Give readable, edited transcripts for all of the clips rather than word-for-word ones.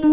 Hello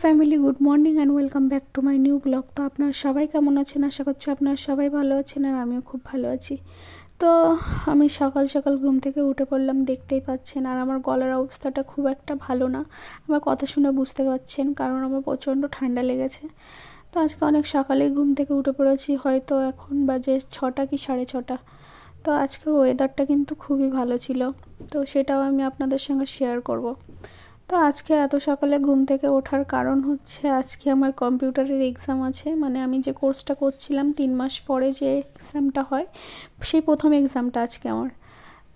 family, good morning and welcome back to my new blog. তো আপনারা সবাই কেমন আছেন? আশা করছি আপনারা সবাই ভালো আছেন আর আমিও খুব ভালো আছি। তো আমি সকাল সকাল ঘুম থেকে উঠে পড়লাম, দেখতেই পাচ্ছেন। আর আমার গলার অবস্থাটা খুব একটা ভালো না, আমার কথা শুনে বুঝতে পারছেন, কারণ আমার প্রচণ্ড ঠান্ডা লেগেছে। তো আজকে অনেক সকালেই ঘুম থেকে উঠে পড়েছি, হয়তো এখন বাজে 6টা কি 6:30। তো আজকে ওয়েদারটা কিন্তু খুবই ভালো ছিল, তো সেটাও আমি আপনাদের সঙ্গে শেয়ার করব। তো আজকে এত সকালে ঘুম থেকে ওঠার কারণ হচ্ছে আজকে আমার কম্পিউটারের এক্সাম আছে। মানে আমি যে কোর্সটা করছিলাম 3 মাস পরে যে এক্সামটা হয়, সেই প্রথম এক্সামটা আজকে আমার।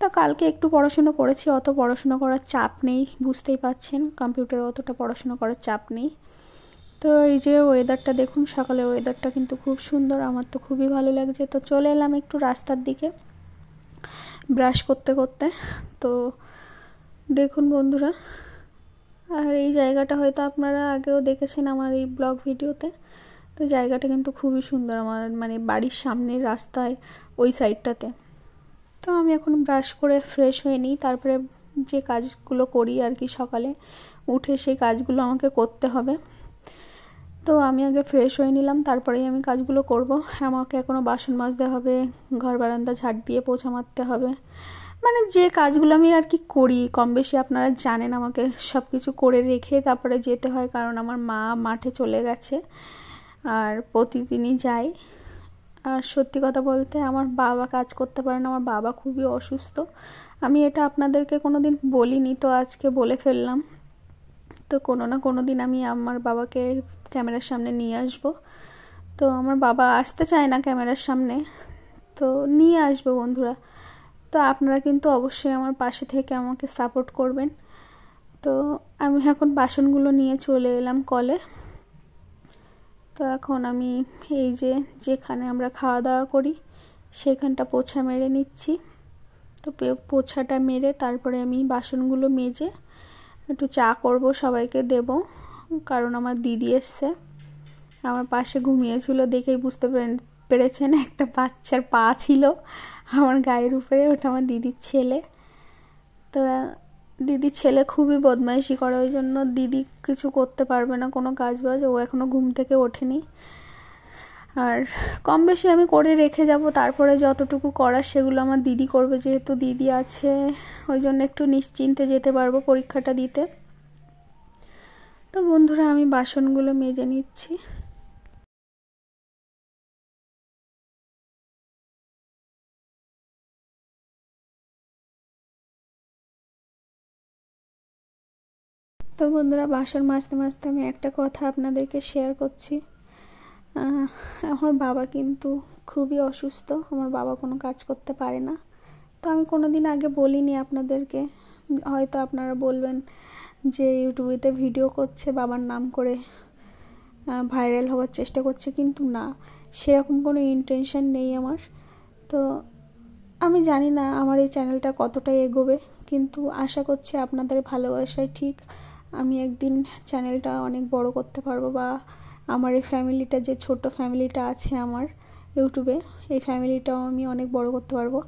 তো কালকে একটু পড়াশুনো করেছি, অত পড়াশুনো করার চাপ নেই, বুঝতেই পাচ্ছেন কম্পিউটারে অতটা পড়াশুনো করার চাপ নেই। তো এই যে ওয়েদারটা দেখুন, সকালে ওয়েদারটা কিন্তু খুব সুন্দর, আমার তো খুবই ভালো লাগছে। তো চলে এলাম একটু রাস্তার দিকে ব্রাশ করতে করতে। তো দেখুন বন্ধুরা, আর এই জায়গাটা হয়তো আপনারা আগেও দেখেছেন আমার এই ব্লগ ভিডিওতে। তো জায়গাটা কিন্তু খুবই সুন্দর, আমার মানে বাড়ির সামনের রাস্তায় ওই সাইডটাতে। তো আমি এখন ব্রাশ করে ফ্রেশ হয়ে নিই, তারপরে যে কাজগুলো করি আর কি, সকালে উঠে সেই কাজগুলো আমাকে করতে হবে। তো আমি আগে ফ্রেশ হয়ে নিলাম, তারপরেই আমি কাজগুলো করব। আমাকে এখনও বাসন মাজতে হবে, ঘর বারান্দা ঝাড় দিয়ে পোছা মারতে হবে। মানে যে কাজগুলো আমি আর কি করি কম বেশি আপনারা জানেন, আমাকে সব কিছু করে রেখে তারপরে যেতে হয়, কারণ আমার মা মাঠে চলে গেছে আর প্রতিদিনই যায়। আর সত্যি কথা বলতে আমার বাবা কাজ করতে পারে না, আমার বাবা খুবই অসুস্থ। আমি এটা আপনাদেরকে কোনো দিন বলিনি, তো আজকে বলে ফেললাম। তো কোনো না কোনো দিন আমি আমার বাবাকে ক্যামেরার সামনে নিয়ে আসব। তো আমার বাবা আসতে চায় না ক্যামেরার সামনে, তো নিয়ে আসবো বন্ধুরা। তো আপনারা কিন্তু অবশ্যই আমার পাশে থেকে আমাকে সাপোর্ট করবেন। তো আমি এখন বাসনগুলো নিয়ে চলে এলাম কলে। তো এখন আমি এই যে যেখানে আমরা খাওয়া দাওয়া করি সেখানটা পোছা মেরে নিচ্ছি। তো পোছাটা মেরে তারপরে আমি বাসনগুলো মেজে একটু চা করব, সবাইকে দেব। কারণ আমার দিদি এসছে, আমার পাশে ঘুমিয়েছিল, দেখেই বুঝতে পেরেছেন একটা বাচ্চার পা ছিল আমার গায়ের উপরে, ওটা আমার দিদির ছেলে। তো দিদির ছেলে খুবই বদমাইশি করে, ওই জন্য দিদি কিছু করতে পারবে না কোনো কাজ বাজ, ও এখনও ঘুম থেকে ওঠেনি। আর কম বেশি আমি করে রেখে যাব, তারপরে যতটুকু করার সেগুলো আমার দিদি করবে, যেহেতু দিদি আছে ওই জন্য একটু নিশ্চিন্তে যেতে পারবো পরীক্ষাটা দিতে। তো বন্ধুরা আমি বাসনগুলো মেজে নিচ্ছি। তো বন্ধুরা বাসন মাজতে মাজতে আমি একটা কথা আপনাদেরকে শেয়ার করছি। আমার বাবা কিন্তু খুবই অসুস্থ, আমার বাবা কোনো কাজ করতে পারে না। তো আমি কোনো দিন আগে বলিনি আপনাদেরকে, হয়তো আপনারা বলবেন যে ইউটিউবেতে ভিডিও করছে বাবার নাম করে, ভাইরাল হওয়ার চেষ্টা করছে, কিন্তু না, সেরকম কোনো ইন্টেনশন নেই আমার। তো আমি জানি না আমার এই চ্যানেলটা কতটা এগোবে, কিন্তু আশা করছি আপনাদের ভালোবাসায় ঠিক আমি একদিন চ্যানেলটা অনেক বড় করতে পারবো, বা আমার এই ফ্যামিলিটা, যে ছোট ফ্যামিলিটা আছে আমার ইউটিউবে, এই ফ্যামিলিটাও আমি অনেক বড় করতে পারবো।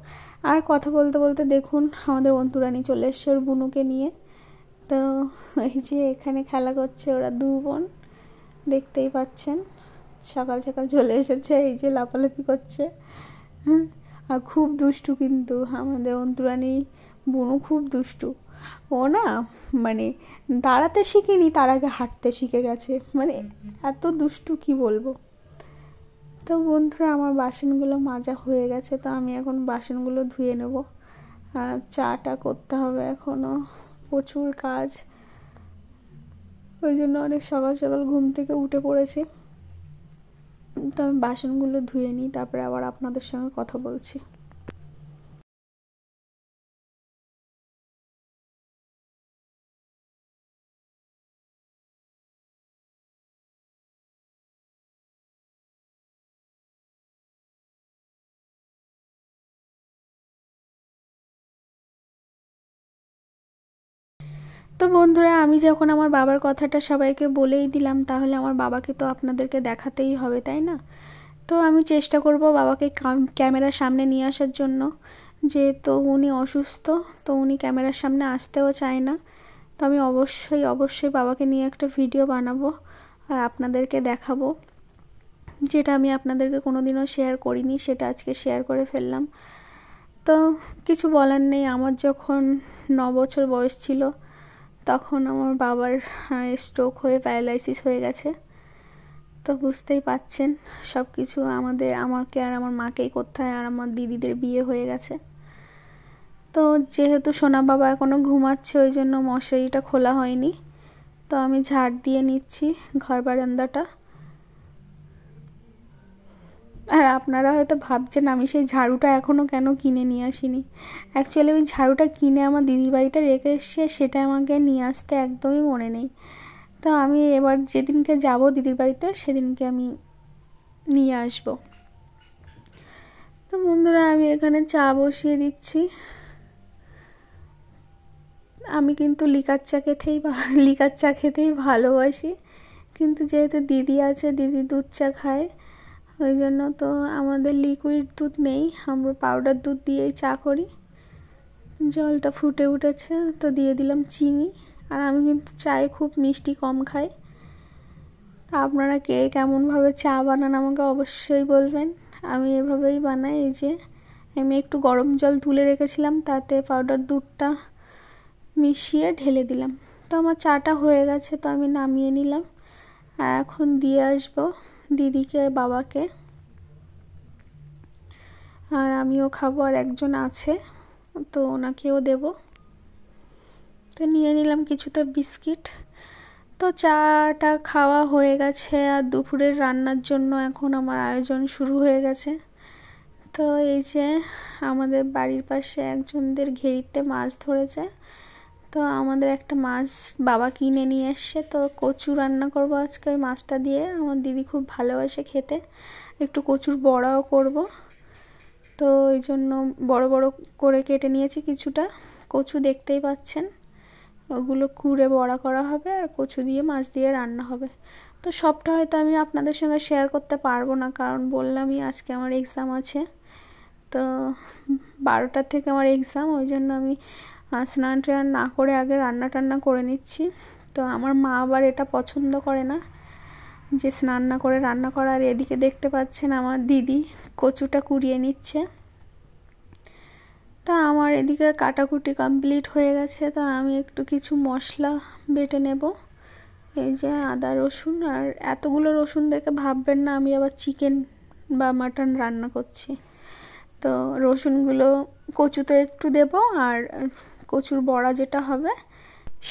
আর কথা বলতে বলতে দেখুন আমাদের অন্তরানী চলে এসছে ওর বুনুকে নিয়ে। তো এই যে এখানে খেলা করছে ওরা দু বোন, দেখতেই পাচ্ছেন, সকাল সকাল চলে এসেছে, এই যে লাফালাফি করছে। আর খুব দুষ্টু কিন্তু আমাদের অন্তরানী বুনু, খুব দুষ্টু। ও না মানে দাঁড়াতে শিখিনি, তার আগে হাঁটতে শিখে গেছে, মানে এত দুষ্টু কি বলবো। তো বন্ধুরা আমার বাসনগুলো মাজা হয়ে গেছে, তো আমি এখন বাসনগুলো ধুয়ে নেব। চাটা করতে হবে, এখনও প্রচুর কাজ, ওই জন্য অনেক সকাল সকাল ঘুম থেকে উঠে পড়েছি। তো আমি বাসনগুলো ধুয়ে নিই, তারপরে আবার আপনাদের সঙ্গে কথা বলছি। তো বন্ধুরা, আমি যখন আমার বাবার কথাটা সবাইকে বলেই দিলাম, তাহলে আমার বাবাকে তো আপনাদেরকে দেখাতেই হবে, তাই না? তো আমি চেষ্টা করব বাবাকে ক্যামেরার সামনে নিয়ে আসার জন্য, যেহেতু উনি অসুস্থ, তো উনি ক্যামেরার সামনে আসতেও চায় না। তো আমি অবশ্যই বাবাকে নিয়ে একটা ভিডিও বানাবো আর আপনাদেরকে দেখাবো, যেটা আমি আপনাদেরকে কোনোদিনও শেয়ার করিনি, সেটা আজকে শেয়ার করে ফেললাম। তো কিছু বলার নেই, আমার যখন 9 বছর বয়স ছিল তখন আমার বাবার স্ট্রোক হয়ে প্যারালাইসিস হয়ে গেছে। তো বুঝতেই পাচ্ছেন, সব কিছু আমাকে আর আমার মাকেই করতে হয়, আর আমার দিদিদের বিয়ে হয়ে গেছে। তো যেহেতু সোনা বাবা এখনও ঘুমাচ্ছে, ওই জন্য মশারিটা খোলা হয়নি। তো আমি ঝাড় দিয়ে নিচ্ছি ঘর বারান্দাটা। আর আপনারা হয়তো ভাবছেন আমি সেই ঝাড়ুটা এখনও কেন কিনে নিয়ে আসিনি। অ্যাকচুয়ালি ওই ঝাড়ুটা কিনে আমার দিদির বাড়িতে রেখে এসছে, সেটা আমাকে নিয়ে আসতে একদমই মনে নেই। তো আমি এবার যেদিনকে যাব দিদির বাড়িতে, সেদিনকে আমি নিয়ে আসব। তো বন্ধুরা, আমি এখানে চা বসিয়ে দিচ্ছি। আমি কিন্তু লিকার চা খেতেই ভালোবাসি, কিন্তু যেহেতু দিদি আছে, দিদি দুধ চা খায়, ওই জন্য তো আমাদের লিকুইড দুধ নেই, আমরা পাউডার দুধ দিয়েই চা করি। জলটা ফুটে উঠেছে, তো দিয়ে দিলাম চিনি। আর আমি কিন্তু চায়ে খুব মিষ্টি কম খাই। আপনারা কে কেমনভাবে চা বানান আমাকে অবশ্যই বলবেন। আমি এভাবেই বানাই। এই যে আমি একটু গরম জল তুলে রেখেছিলাম, তাতে পাউডার দুধটা মিশিয়ে ঢেলে দিলাম। তো আমার চাটা হয়ে গেছে, তো আমি নামিয়ে নিলাম। আর এখন দিয়ে আসবো দিদিকে, বাবাকে, আর আমিও খাবো, আর একজন আছে তো ওনাকেও দেব। তো নিয়ে নিলাম কিছুটা বিস্কিট। তো চাটা খাওয়া হয়ে গেছে, আর দুপুরের রান্নার জন্য এখন আমার আয়োজন শুরু হয়ে গেছে। তো এই যে আমাদের বাড়ির পাশে একজনদের ঘেরিতে মাছ ধরেছে, তো আমাদের একটা মাছ বাবা কিনে নিয়ে এসছে। তো কচু রান্না করব আজকে ওই মাছটা দিয়ে। আমার দিদি খুব ভালোবাসে খেতে, একটু কচুর বড়াও করব। তো এই জন্য বড় বড় করে কেটে নিয়েছি কিছুটা কচু, দেখতেই পাচ্ছেন। ওগুলো কুড়ে বড়া করা হবে, আর কচু দিয়ে মাছ দিয়ে রান্না হবে। তো সবটা হয়তো আমি আপনাদের সঙ্গে শেয়ার করতে পারবো না, কারণ বললামই আজকে আমার এক্সাম আছে। তো 12টার থেকে আমার এক্সাম, ওই জন্য আমি স্নান টান না করে আগে রান্না টান্না করে নিচ্ছি। তো আমার মা আবার এটা পছন্দ করে না, যে স্নান না করে রান্না করা। আর এদিকে দেখতে পাচ্ছেন আমার দিদি কচুটা কুড়িয়ে নিচ্ছে। তা আমার এদিকে কাটাকুটি কমপ্লিট হয়ে গেছে। তো আমি একটু কিছু মশলা বেটে নেব। এই যে আদা রসুন, আর এতগুলো রসুন দেখে ভাববেন না আমি আবার চিকেন বা মাটন রান্না করছি। তো রসুনগুলো কচুতে একটু দেব, আর কচুর বড়া যেটা হবে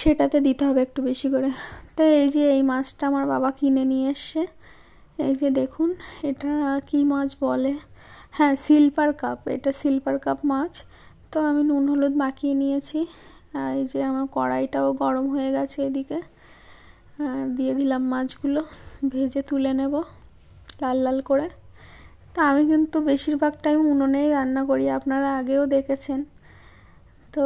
সেটাতে দিতে হবে একটু বেশি করে। তো এই যে এই মাছটা আমার বাবা কিনে নিয়ে এসছে। এই যে দেখুন, এটা কি মাছ বলে, হ্যাঁ সিলভার কাপ, এটা সিলভার কাপ মাছ। তো আমি নুন হলুদ মাখিয়ে নিয়েছি। আর এই যে আমার কড়াইটাও গরম হয়ে গেছে, এদিকে দিয়ে দিলাম মাছগুলো, ভেজে তুলে নেব লাল লাল করে। তা আমি কিন্তু বেশিরভাগ টাইম উনুনেই রান্না করি, আপনারা আগেও দেখেছেন। তো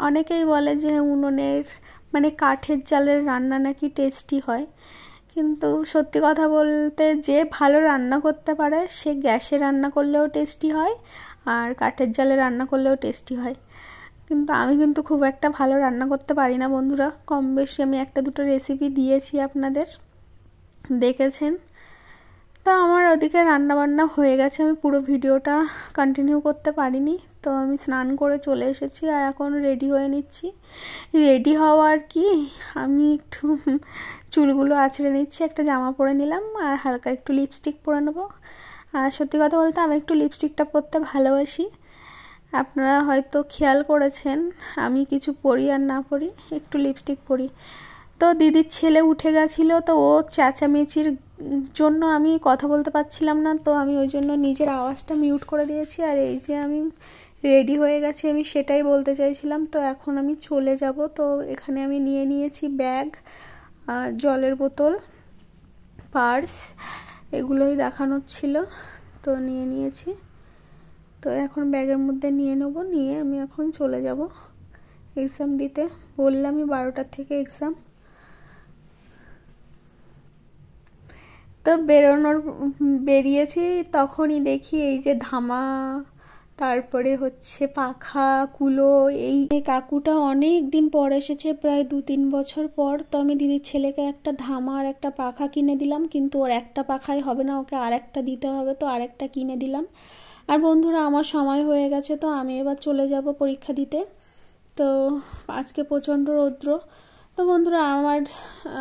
অনেকেই বলে যে উনুনের মানে কাঠের জালের রান্না নাকি টেস্টি হয়, কিন্তু সত্যি কথা বলতে যে ভালো রান্না করতে পারে সে গ্যাসে রান্না করলেও টেস্টি হয়, আর কাঠের জালে রান্না করলেও টেস্টি হয়। কিন্তু আমি কিন্তু খুব একটা ভালো রান্না করতে পারি না বন্ধুরা, কম বেশি আমি একটা দুটো রেসিপি দিয়েছি আপনাদের, দেখেছেন। তো আমার ওদিকে রান্নাবান্না হয়ে গেছে, আমি পুরো ভিডিওটা কন্টিনিউ করতে পারিনি। তো আমি স্নান করে চলে এসেছি, আর এখন রেডি হয়ে নিচ্ছি। রেডি হওয়ার কি, আমি একটু চুলগুলো আঁচড়ে নিচ্ছি, একটা জামা পরে নিলাম, আর হালকা একটু লিপস্টিক পরে নেবো। আর সত্যি কথা বলতে আমি একটু লিপস্টিকটা পরতে ভালোবাসি। আপনারা হয়তো খেয়াল করেছেন, আমি কিছু পরি আর না পরি একটু লিপস্টিক পরি। তো দিদির ছেলে উঠে গেছিলো, তো ও চেঁচামেচির জন্য আমি কথা বলতে পারছিলাম না, তো আমি ওই জন্য নিজের আওয়াজটা মিউট করে দিয়েছি। আর এই যে আমি রেডি হয়ে গেছি, আমি সেটাই বলতে চাইছিলাম। তো এখন আমি চলে যাব। তো এখানে আমি নিয়ে নিয়েছি ব্যাগ, জলের বোতল, পার্স, এগুলোই দেখানোর ছিল, তো নিয়ে নিয়েছি। তো এখন ব্যাগের মধ্যে নিয়ে নেব, নিয়ে আমি এখন চলে যাব। এক্সাম দিতে। বললামই 12টার থেকে এক্সাম। তো বেরিয়েছি তখনই দেখি এই যে ধামা, তারপরে হচ্ছে পাখা, কুলো। এই কাকুটা অনেক দিন পর এসেছে, প্রায় 2-3 বছর পর। তো আমি দিদির ছেলেকে একটা ধামা আর একটা পাখা কিনে দিলাম, কিন্তু ওর একটা পাখাই হবে না, ওকে আরেকটা দিতে হবে, তো আরেকটা কিনে দিলাম। আর বন্ধুরা আমার সময় হয়ে গেছে, তো আমি এবার চলে যাব পরীক্ষা দিতে। তো আজকে প্রচণ্ড রৌদ্র। তো বন্ধুরা আমার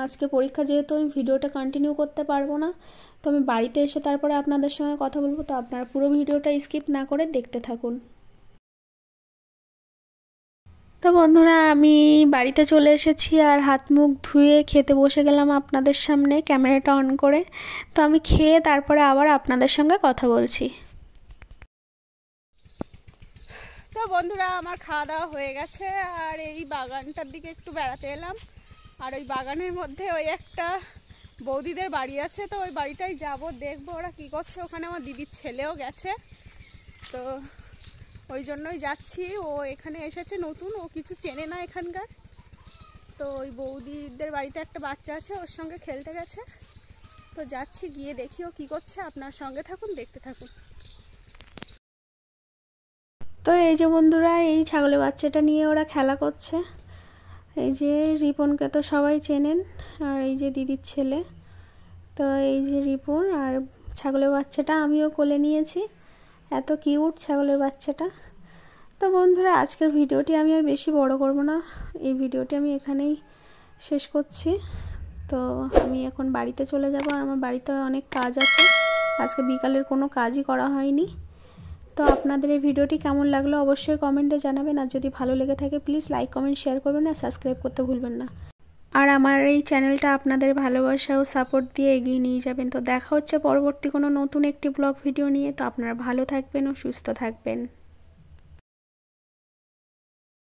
আজকে পরীক্ষা, যেহেতু আমি ভিডিওটা কন্টিনিউ করতে পারবো না, তো আমি বাড়িতে এসে তারপরে আপনাদের সঙ্গে কথা বলবো। তো আপনারা পুরো ভিডিওটা স্কিপ না করে দেখতে থাকুন। তো বন্ধুরা আমি বাড়িতে চলে এসেছি আর হাত মুখ ধুয়ে খেতে বসে গেলাম আপনাদের সামনে ক্যামেরাটা অন করে। তো আমি খেয়ে তারপরে আবার আপনাদের সঙ্গে কথা বলছি। তো বন্ধুরা আমার খাওয়া দাওয়া হয়ে গেছে, আর এই বাগানটার দিকে একটু বেড়াতে এলাম। আর ওই বাগানের মধ্যে ওই একটা বৌদিদের বাড়ি আছে, তো ওই বাড়িটাই যাব, দেখবো ওরা কি করছে। ওখানে আমার দিদির ছেলেও গেছে, তো ওই জন্যই যাচ্ছি। ও এখানে এসেছে নতুন, ও কিছু চেনে না এখানকার। তো ওই বৌদিদের বাড়িতে একটা বাচ্চা আছে, ওর সঙ্গে খেলতে গেছে। তো যাচ্ছি, গিয়ে দেখি ও কী করছে। আপনার সঙ্গে থাকুন, দেখতে থাকুন। তো এই যে বন্ধুরা এই ছাগলের বাচ্চাটা নিয়ে ওরা খেলা করছে। এই যে রিপনকে তো সবাই চেনেন, আর এই যে দিদির ছেলে। তো এই যে রিপন আর ছাগলের বাচ্চাটা আমিও কোলে নিয়েছি। এত কিউট ছাগলের বাচ্চাটা। তো বন্ধুরা আজকের ভিডিওটি আমি আর বেশি বড় করব না, এই ভিডিওটি আমি এখানেই শেষ করছি। তো আমি এখন বাড়িতে চলে যাব, আর আমার বাড়িতে অনেক কাজ আছে। আজকে বিকালের কোনো কাজই করা হয়নি। তো আপনাদের এই ভিডিওটি কেমন লাগলো অবশ্যই কমেন্টে জানাবেন, আর যদি ভালো লেগে থাকে প্লিজ লাইক কমেন্ট শেয়ার করবেন, আর সাবস্ক্রাইব করতে ভুলবেন না। আর আমার এই চ্যানেলটা আপনাদের ভালোবাসা ও সাপোর্ট দিয়ে এগিয়ে নিয়ে যাবেন। তো দেখা হচ্ছে পরবর্তী কোনো নতুন একটি ব্লগ ভিডিও নিয়ে। তো আপনারা ভালো থাকবেন ও সুস্থ থাকবেন।